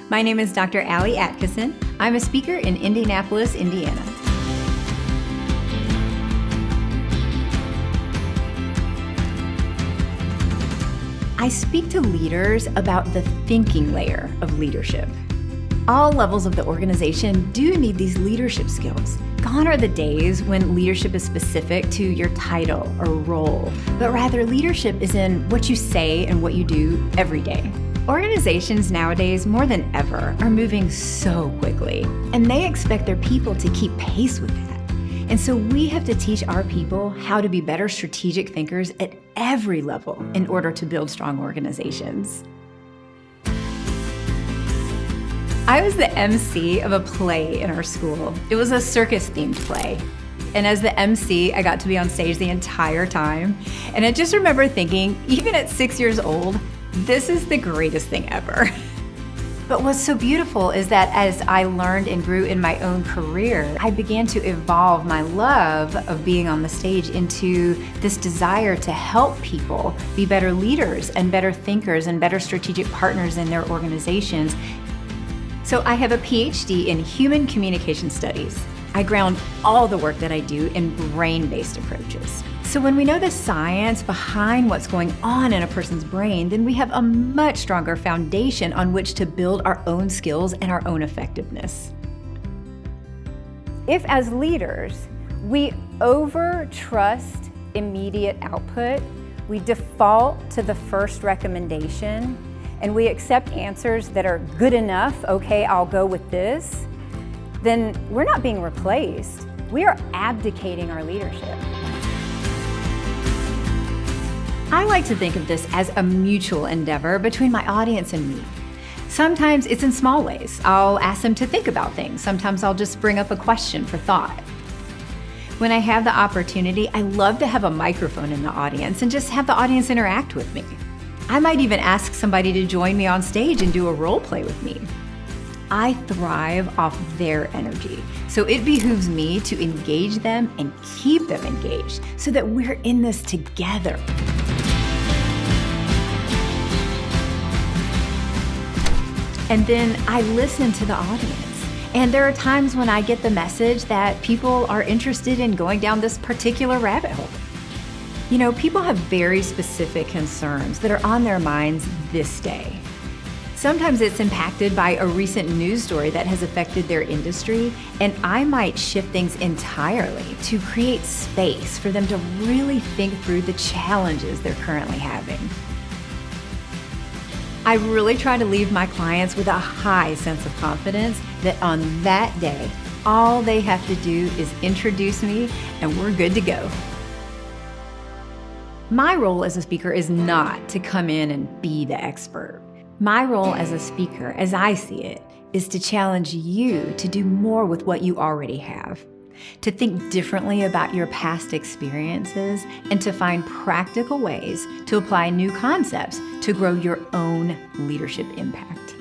My name is Dr. Allie Atkison. I'm a speaker in Indianapolis, Indiana. I speak to leaders about the thinking layer of leadership. All levels of the organization do need these leadership skills. Gone are the days when leadership is specific to your title or role, but rather leadership is in what you say and what you do every day. Organizations nowadays, more than ever, are moving so quickly, and they expect their people to keep pace with that. And so we have to teach our people how to be better strategic thinkers at every level in order to build strong organizations. I was the MC of a play in our school. It was a circus-themed play. And as the MC, I got to be on stage the entire time. And I just remember thinking, even at 6 years old, this is the greatest thing ever. But what's so beautiful is that as I learned and grew in my own career, I began to evolve my love of being on the stage into this desire to help people be better leaders and better thinkers and better strategic partners in their organizations. So I have a PhD in human communication studies. I ground all the work that I do in brain-based approaches. So when we know the science behind what's going on in a person's brain, then we have a much stronger foundation on which to build our own skills and our own effectiveness. If as leaders, we over-trust immediate output, we default to the first recommendation, and we accept answers that are good enough, okay, I'll go with this, then we're not being replaced. We are abdicating our leadership. I like to think of this as a mutual endeavor between my audience and me. Sometimes it's in small ways. I'll ask them to think about things. Sometimes I'll just bring up a question for thought. When I have the opportunity, I love to have a microphone in the audience and just have the audience interact with me. I might even ask somebody to join me on stage and do a role play with me. I thrive off their energy, so it behooves me to engage them and keep them engaged so that we're in this together. And then I listen to the audience. And there are times when I get the message that people are interested in going down this particular rabbit hole. You know, people have very specific concerns that are on their minds this day. Sometimes it's impacted by a recent news story that has affected their industry, and I might shift things entirely to create space for them to really think through the challenges they're currently having. I really try to leave my clients with a high sense of confidence that on that day, all they have to do is introduce me and we're good to go. My role as a speaker is not to come in and be the expert. My role as a speaker, as I see it, is to challenge you to do more with what you already have, to think differently about your past experiences, and to find practical ways to apply new concepts to grow your own leadership impact.